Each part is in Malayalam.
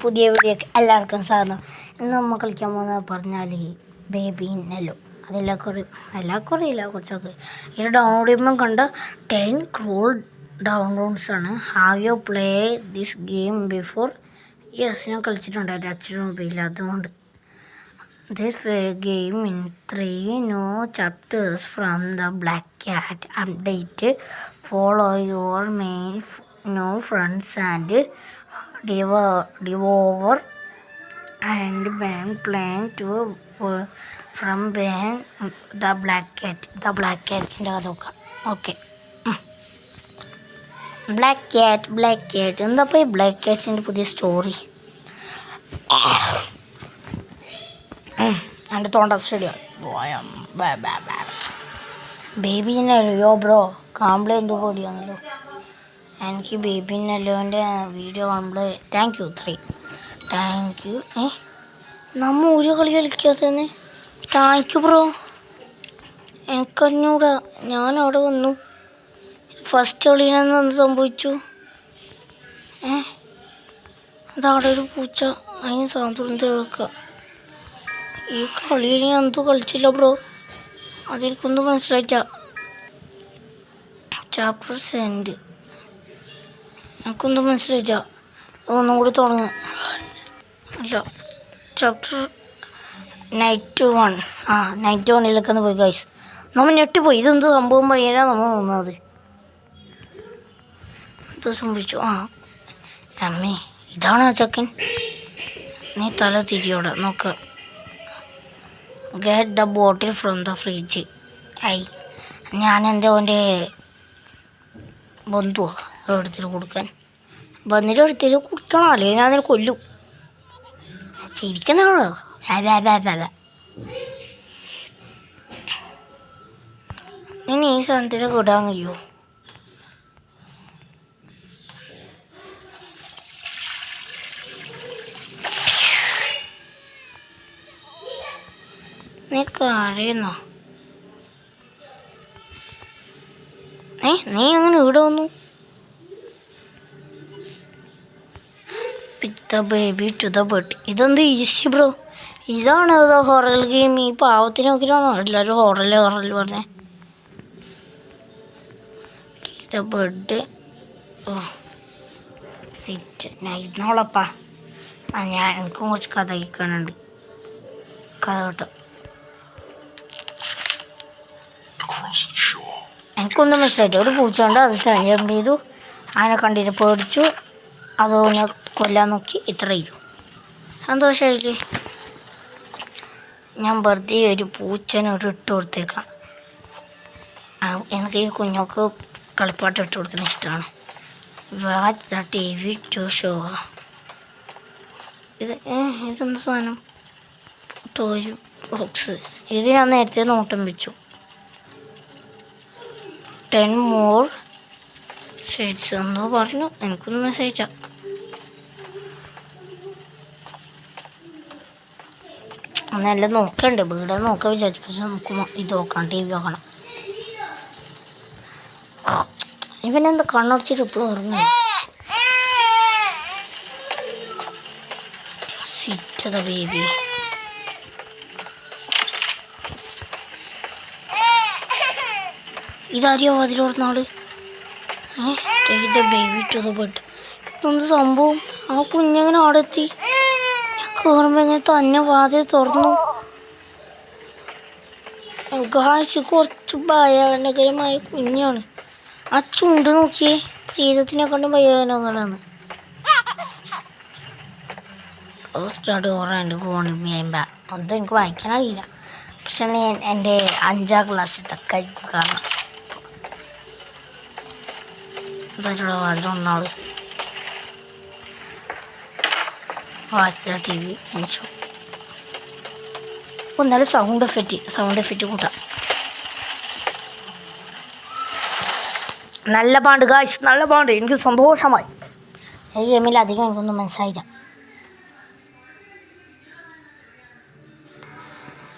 പുതിയ വീഡിയോക്ക് എല്ലാവർക്കും സ്വാഗതം. ഇന്ന് നമ്മൾ കളിക്കാൻ പോകുന്നത് പറഞ്ഞാൽ ബേബി നെല്ലോ. എല്ലാവർക്കും അറിയില്ല കുറച്ചൊക്കെ. ഇത് ഡൗൺലോഡ് ചെയ്യുമ്പോൾ കണ്ട 10 crore ഡൗൺലോഡ്സ് ആണ്. Have you play this game before? Yes, ഞാൻ കളിച്ചിട്ടുണ്ടായിരുന്നു അച്ഛനും മൊബൈലിൽ. അതുകൊണ്ട് this game in 3 new chapters from the black cat update. Follow your main new friends and devour and ban plan to from ban the black cat. The black cat okay. black cat എന്താ പോയി ബ്ലാക്ക് കാറ്റിൻ്റെ പുതിയ സ്റ്റോറി. എൻ്റെ തോണ്ട സ്റ്റഡിയോ ബേബിന്നല്ലോ ബ്രോ കംപ്ലൈൻറ്റ് കൂടിയാണല്ലോ. എനിക്ക് ബേബി നെല്ലോൻ്റെ വീഡിയോ കാണുമ്പോൾ താങ്ക് യു. നമ്മ ഒരു കളി കളിക്കാത്തന്നെ. Thank you bro. എനിക്കറിഞ്ഞൂടാ, ഞാനവിടെ വന്നു. ഫസ്റ്റ് കളിയിലെന്ന് എന്ത് സംഭവിച്ചു? അതവിടെ ഒരു പൂച്ച, അതിന് സ്വാതന്ത്ര്യം തീർക്കുക. ഈ കളിയിൽ ഞാൻ എന്തോ കളിച്ചില്ല ബ്രോ, അതെനിക്കൊന്നും മനസ്സിലായിട്ട. ചാപ്റ്റർ സെൻഡ് എനിക്കൊന്നും മനസ്സിലായില്ല. ഒന്നും കൂടി തുടങ്ങുക. അല്ല, ചാപ്റ്റർ നൈറ്റ് 1 പോയി ഗൈസ്. നമ്മൾ ഞെട്ടിപ്പോയി. ഇതെന്ത് സംഭവം വഴിയാണ് നമ്മൾ നിന്നത്. ഇത് സംഭവിച്ചു. അമ്മേ, ഇതാണ് ആ ചക്കൻ. നീ തല തിരിയോടെ നോക്ക്. Get the bottle from the fridge. ഞാനെന്താ ഓൻ്റെ ബന്ധുവോ എടുത്തിട്ട് കൊടുക്കാൻ? വന്നിട്ട് എടുത്തിട്ട് കുടിക്കണം, അല്ലെങ്കിൽ ഞാൻ അതിനെ കൊല്ലും. ശരിക്കുന്നതാണോ? ഇനി ഈ സാധനത്തിന് കിടാൻ കഴിയുമോ? നീ കരയുന്നോ? നീ അങ്ങനെ ഇവിടെ വന്നു? Pick the baby to the bed. ഇതെന്ത് ഈസി ബ്രോ. ഇതാണ് ഹൊറൽ ഗെയിം. ഈ പാവത്തിന് നോക്കിയിട്ടാണോ എല്ലാവരും ഹൊറൽ പറഞ്ഞേ? The bed. സിറ്റ്. ഇരുന്നോളപ്പാ. എനിക്കും കുറച്ച് കഥ കേൾക്കാനുണ്ട്. കഥ കേട്ടോ. എനിക്കൊന്നും മനസ്സിലായിട്ട്. ഒരു പൂച്ച ഉണ്ട്, അത് ജമ്പ് ചെയ്തു. അതിനെ കണ്ടിട്ട് പേടിച്ചു, അതൊന്ന് കൊല്ലാൻ നോക്കി. ഇത്രയും സന്തോഷമായില്ലേ? ഞാൻ വെറുതെ ഒരു പൂച്ചനോട് ഇട്ട് കൊടുത്തേക്കാം. എനിക്ക് ഈ കുഞ്ഞൊക്കെ കളിപ്പാട്ട് ഇട്ട് കൊടുക്കുന്ന ഇഷ്ടമാണ്. Watch the TV to show. ഇതെന്ത് സാധനം? Toy box. ഇത് ഞാൻ നേരത്തെ നോട്ടം വെച്ചു. 10 more ഷെയ്ഡ്സ് എന്തോ പറഞ്ഞു. എനിക്കൊന്നും മെസ്സേജാ. അന്നെല്ലാം നോക്കണ്ടേ, വീട് നോക്കാൻ വിചാരിച്ചു. പക്ഷെ നമുക്ക് ഇത് നോക്കണം, TV നോക്കണം. ഇവനെന്താ കണ്ണടച്ചിട്ട് ഇപ്പോഴും ഉറങ്ങും. Sit the baby. ഇതാരെയോ അതിലോടുന്ന ആള്. Take the baby to the bed. ഇതെന്ത് സംഭവം? ആ കുഞ്ഞെങ്ങനെ അവിടെ എത്തി? ഞാൻ കയറുമ്പോൾ എങ്ങനെ തന്നെ വാതിൽ തുറന്നു? ഗായ്സ്, കുറച്ച് ഭയാനകരമായ കുഞ്ഞാണ്. ആ ചുണ്ട് നോക്കിയേ, പ്രീതത്തിനെ കൊണ്ട് ഭയാനകരാണ്. ഒന്നും എനിക്ക് വായിക്കാനറിയില്ല. പക്ഷെ എൻ്റെ 5ാം ക്ലാസ്സിലത്തെ കഴിവ് കാരണം അതിലൊന്നാള് വാച്ച് TV ഷോ. ഒന്നാലും സൗണ്ട് എഫക്റ്റ് കൂട്ടാം. നല്ല പാണ്ട് ഗായ്സ്, നല്ല പാണ്ട്. എനിക്ക് സന്തോഷമായി. ഈ ഗെയിമിൽ അധികം എനിക്കൊന്നും മനസ്സിലായില്ല.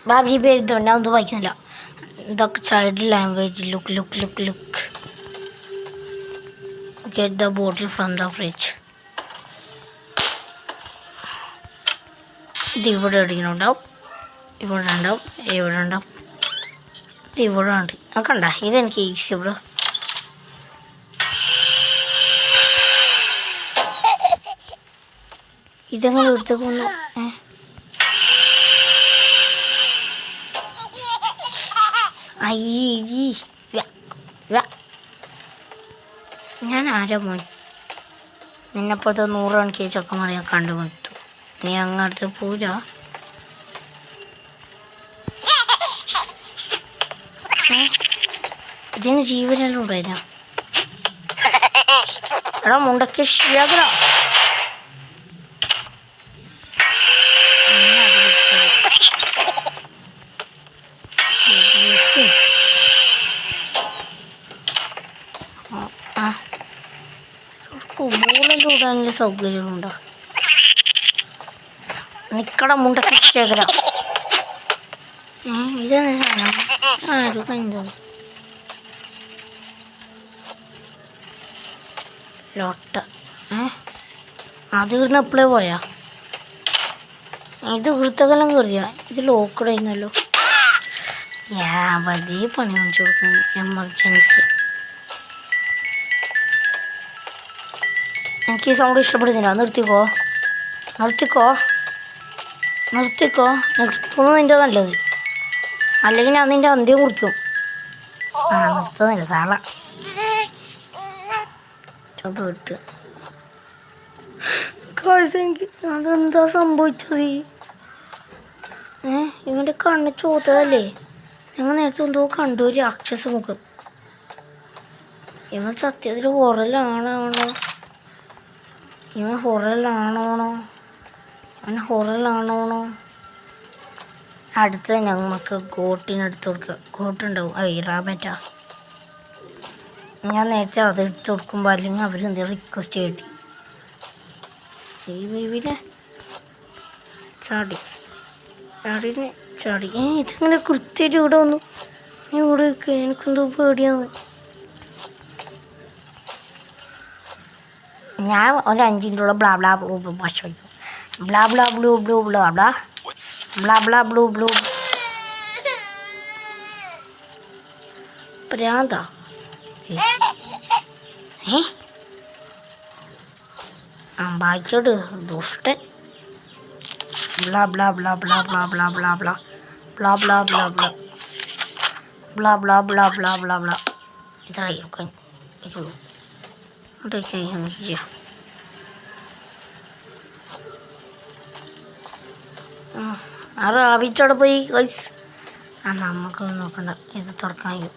ബാബി പേരുന്നുണ്ട്, ഞാൻ ഒന്നും വായിക്കുന്നില്ല. ഇതൊക്കെ child language. Look. Get the bottle from the fridge. ഇത് ഇവിടെ എവിടെയെങ്കിലും ഉണ്ടാവും, ഇവിടെ ഉണ്ടാവും, ഇവിടെ ഉണ്ടാവും, ഇത് ഇവിടെ ഉണ്ട്. ആ കണ്ട, ഇതെനിക്ക് ഈസി ഇവിടെ. ഇതെങ്ങനെ എടുത്തേക്ക് വന്നു? ഞാൻ ആരാ മോൻ? നിന്നെപ്പോഴത്തെ 100 കണക്കിയ ചക്കന്മാരെ ഞാൻ കണ്ടുപിടിച്ചു. നീ അങ്ങടുത്ത് പൂജ. ഇതിന് ജീവനെല്ലാം ഉണ്ടായിന. എടാ മുണ്ടക്കിയ ശിയാഗ്ര. മൂലം ചൂടാനുള്ള സൗകര്യമുണ്ടോ? നിക്കട മുണ്ടൊക്കെ ശേഖര. ഇതാണ് സാധനം. ആരും കണ്ടത് ലോട്ട. അത് ഇവിടുന്ന് എപ്പോഴേ പോയാ? ഇത് വൃത്തകലം കയറിയാ? ഇത് ലോക്കടായിരുന്നല്ലോ. ഞാൻ വലിയ പണി കാണിച്ചു കൊടുക്കുന്നു. എമർജൻസി. എനിക്ക് ഈ സൗണ്ട് ഇഷ്ടപ്പെടുന്നില്ല. നിർത്തിക്കോ, നിർത്തിക്കോ, നിർത്തിക്കോ. നിർത്തുന്നതിൻ്റെ നല്ലത്, അല്ലെങ്കിൽ ഞാൻ നിൻ്റെ അന്ത്യം കുറിക്കും. നിർത്തുന്നില്ല സാള. ചോട്ട് എനിക്ക് അതെന്താ സംഭവിച്ചത്? ഇവൻ്റെ കണ്ണ് ചോത്തതല്ലേ? ഞങ്ങൾ നേരത്തെ എന്തോ കണ്ടു, ഒരു രാക്ഷസ മുഖം. ഇവൻ സത്യത്തിൽ ഹൊറലാണോ? ഇവൻ ഹൊറലാണോണോ? അവൻ ഹൊറലാണോണോ? അടുത്ത് ഞങ്ങൾക്ക് ഗോട്ടിനെടുത്ത് കൊടുക്കുക. ഗോട്ടുണ്ടാവും. റാബറ്റാ. ഞാൻ നേരത്തെ അത് എടുത്ത് കൊടുക്കുമ്പോൾ അല്ലെങ്കിൽ അവരെന്തെങ്കിലും റിക്വസ്റ്റ് ചെയ്തിട്ട് ഈ ബേബിനെ ചാടി ചാടിനെ ചാടി. ഇതിങ്ങനെ കൃത്യമായിട്ട് ഇവിടെ വന്നു. ഇവിടെ എനിക്കെന്തോ പേടിയാന്ന്. ഞാൻ ഒരു 5 മിനിറ്റുള്ള ബ്ലാ ബ്ലാ ബ്ലൂ ബ്ലൂ ഭാഷ വയ്ക്കും. ബ്ലാ ബ്ലാ ബ്ലൂ ബ്ലൂ ബ്ലാ ബ്ലാ ബ്ലാ ബ്ലാ ബ്ലൂ ബ്ലൂ. പ്രാന്താ. വായിച്ചോട് ദുഷ്ടൻ. Blah blah blah blah blah blah blah blah blah blah blah blah blah blah blah blah blah blah. ഇതായിരിക്കും ആ റാബിച്ചോടെ പോയി. നമുക്ക് നോക്കണ്ട, ഇത് തുറക്കാൻ കഴിയും.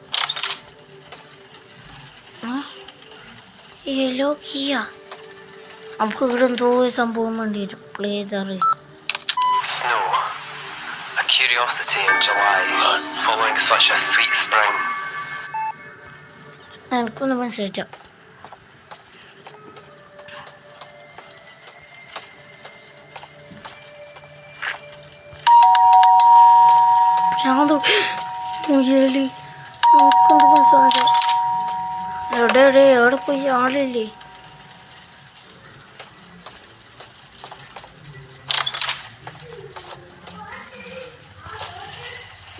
യെല്ലോ കീയാ. നമുക്ക് ഇവിടെ എന്തോ സംഭവം വേണ്ടി വരും. പ്ലേ ചെയ്താറ്. Snow, a curiosity in July, following such a sweet spring. എനിക്കൊന്ന് മനസ്സിലാച്ച. മുയലി നമുക്കൊന്ന് മനസ്സിലാച്ച. എവിടെ പോയി? ആളില്ലേ?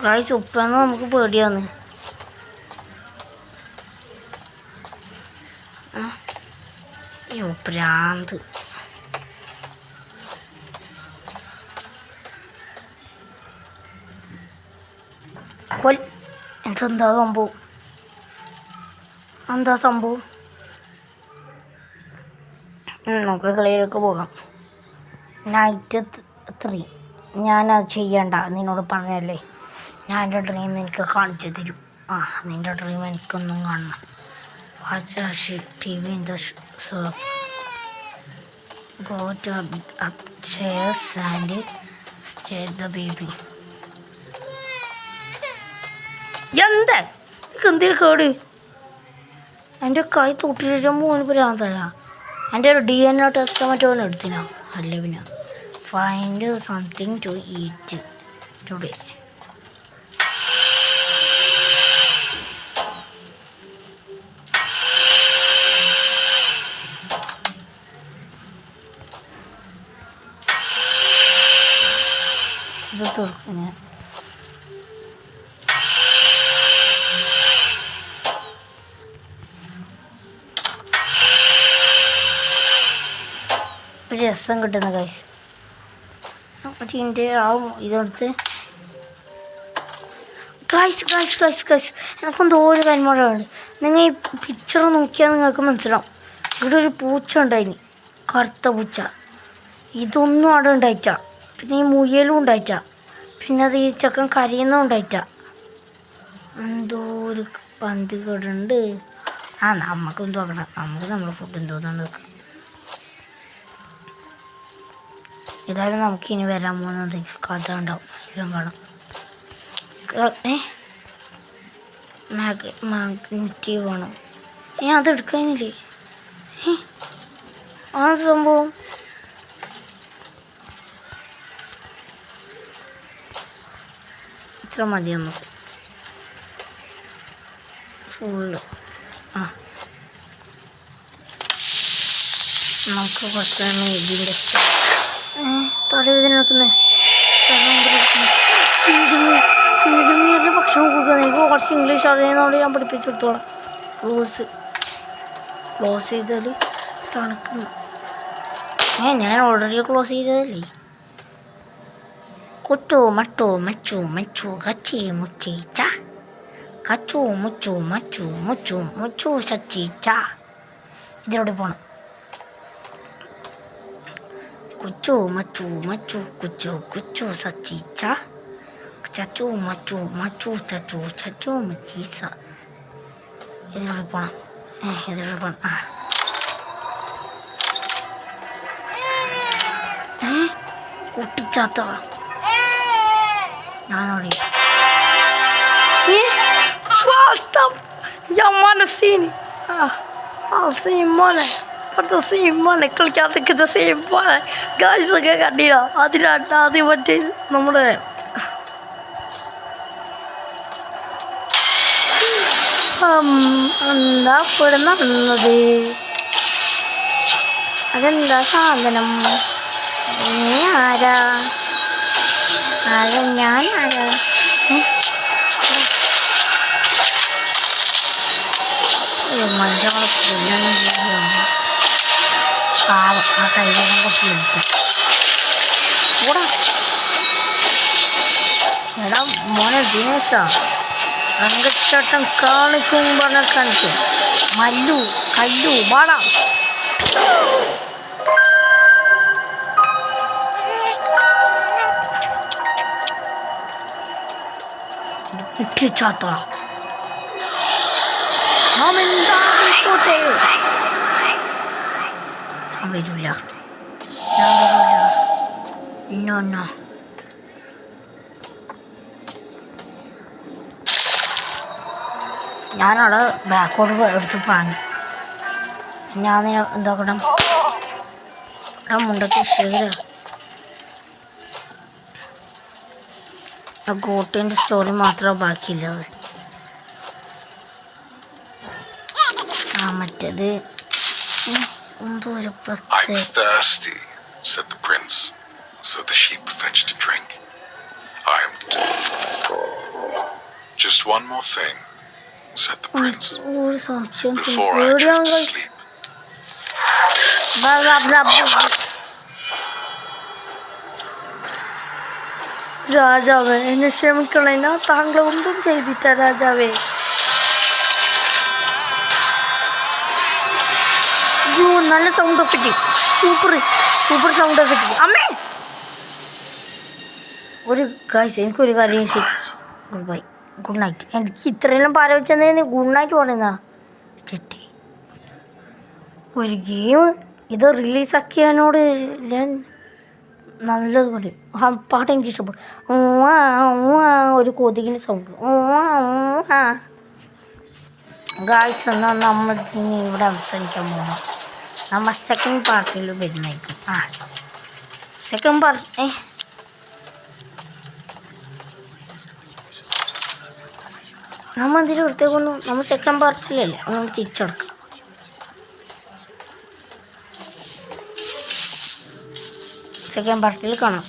ഗായ്സ്, ഉപ്പാന്ന് നമുക്ക് പേടിയാന്ന്. അയ്യോ പ്രാന്ത്. എന്താ സംഭവം? എന്താ സംഭവം? നമുക്ക് കളിയിലേക്ക് പോകാം. നൈറ്റ് 3. ഞാനത് ചെയ്യണ്ട, നിന്നോട് പറഞ്ഞല്ലേ. ഞാൻ എൻ്റെ ഡ്രീം നിനക്ക് കാണിച്ചു തരും. നിൻ്റെ ഡ്രീം എനിക്കൊന്നും കാണണം. Watch TV in the surf. Go to upstairs and stay the baby. എന്താ എന്തിനു കേട്? എൻ്റെ കൈ തൊട്ടിട്ട് മോന് ഭ്രാന്തായ. എൻ്റെ ഒരു DNA ടെസ്റ്റ് മറ്റോ എടുത്തിനാ. അല്ല പിന്നെ find something to eat today. ഇത് തുറക്കും ഞാൻ. ഒരു രസം കിട്ടുന്ന ഗൈസ്. മറ്റേ ഇതിൻ്റെ ആ ഇതെടുത്ത് ഗൈസ് എനിക്കെന്തോ ഒരു കന്മഴയുണ്ട്. നിങ്ങൾ ഈ പിക്ചർ നോക്കിയാൽ നിങ്ങൾക്ക് മനസ്സിലാവും. ഇവിടെ ഒരു പൂച്ച ഉണ്ടായിനി, കറുത്ത പൂച്ച. ഇതൊന്നും അവിടെ ഉണ്ടായിട്ട. പിന്നെ ഈ മുയലും ഉണ്ടായിട്ട. പിന്നെ അത് ഈ ചക്കൻ കരയുന്നും ഉണ്ടായിട്ട. എന്തോ ഒരു പന്തി കേടുണ്ട്. നമുക്കൊന്നും നോക്കണം. നമുക്ക് നമ്മുടെ ഫുഡ് എന്തോന്നാണ്. ഏതായാലും നമുക്കിനി വരാൻ പോകുന്നത് കഥ ഉണ്ടാവും. ഇതും കാണാം. മാഗ്നറ്റീവ് വേണം. അതെടുക്കാനില്ലേ? അത് സംഭവം ഇത്ര മതി നമുക്ക്. ഫുള്ള് നമുക്ക് കുറച്ചാണ് ഇതിൻ്റെ തലവേദന എടുക്കുന്നത്. ഫീഡിങ്ങിയുടെ ഭക്ഷണം കൊടുക്കുക. എനിക്ക് കുറച്ച് ഇംഗ്ലീഷ് അറിയുന്നതുകൊണ്ട് ഞാൻ പഠിപ്പിച്ചു കൊടുത്തോളാം. ക്ലോസ് ചെയ്താൽ തണുക്കുന്നു. ഞാൻ ഓൾറെഡി ക്ലോസ് ചെയ്തതല്ലേ. കുറ്റു മറ്റു മച്ചു മച്ചു കച്ചി മുച്ചീച്ച കച്ചു മുച്ചു മച്ചു മുച്ചു മുച്ചു സച്ചീച്ച. ഇതിലൂടെ പോണം. കുച്ചു മച്ചു മച്ചു കുച്ചു കുച്ചു സച്ചീച്ച ചച്ചു മച്ചു മച്ചു ചച്ചു ചച്ചു മച്ചീച്ച. ഇതിലൂടെ പോണം. ഇതിലൂടെ പോണം. കുട്ടിച്ചാത്ത ഞാനോടി Sini. Simone. Porto Simone കളിക്കാത്ത Simone. Guys ഒക്കെ കണ്ടില്ല. അതിനാണ് ആദ്യം മറ്റേ നമ്മുടെ എന്താ പെടുന്നത്. അതെന്താ സാധനം? നീ ആരാ? ഞാൻ ആരാ? മനുഷ്യങ്ങളെ പാവം. ആ കൈവേദന കുറച്ച് വിളിക്കാം. എടാ മോനെ ദിനേശ, രംഗച്ചേട്ടൻ കാണിക്കും പറഞ്ഞ കാണിക്കും. മല്ലു കല്ലു വാടാ. കുട്ടിച്ചാത്ത ഞാൻ വരില്ല. നോ ഞാനവിടെ ബാക്കോട് എടുത്ത് പാഞ്ഞു. ഞാൻ എന്താക്കണം മുണ്ടത്തെ ശേഖര ഗോട്ടിൻ്റെ സ്റ്റോറി മാത്രമേ ബാക്കിയുള്ളത്. മറ്റേത് എന്തോ ഒരു I'm thirsty, said the prince, so the sheep fetched a drink. Just one more thing, said the prince, before I drift to sleep. രാജാവേ, എന്നെ ക്ഷമിക്കണേനാ. താങ്കൾ ഒന്നും ചെയ്തിട്ട രാജാവേ. നല്ല sound effect. Super sound effect. അമ്മേ ഒരു കാഴ്ച എനിക്കൊരു കാര്യം. Good bye, good night. എനിക്ക് ഇത്രയെല്ലാം പാര വെച്ചെന്ന് ഗുഡ് നൈറ്റ് പറയുന്ന ചെട്ടി. ഒരു ഗെയിം ഇത് റിലീസാക്കിയതിനോട് ഞാൻ നല്ലത് പറയും. പാട്ട് എനിക്ക് ഇഷ്ടപ്പെടും. ഒരു കൊതുകിൻ്റെ സൗണ്ട്. ഗായ്സ് എന്നാൽ നമ്മൾ ഇനി ഇവിടെ അവസാനിക്കാൻ പോകുന്നു. നമ്മൾ സെക്കൻഡ് പാർട്ടിൽ വരുന്നതായിരിക്കും. സെക്കൻഡ് പാർട്ട് നമ്മൾ എന്തെങ്കിലും വൃത്തിയാക്കുന്നു. നമ്മൾ സെക്കൻഡ് പാർട്ടിലല്ലേ, നമ്മൾ തിരിച്ചടക്കാം. സെക്കൻഡ് പാർട്ടിൽ കാണാം.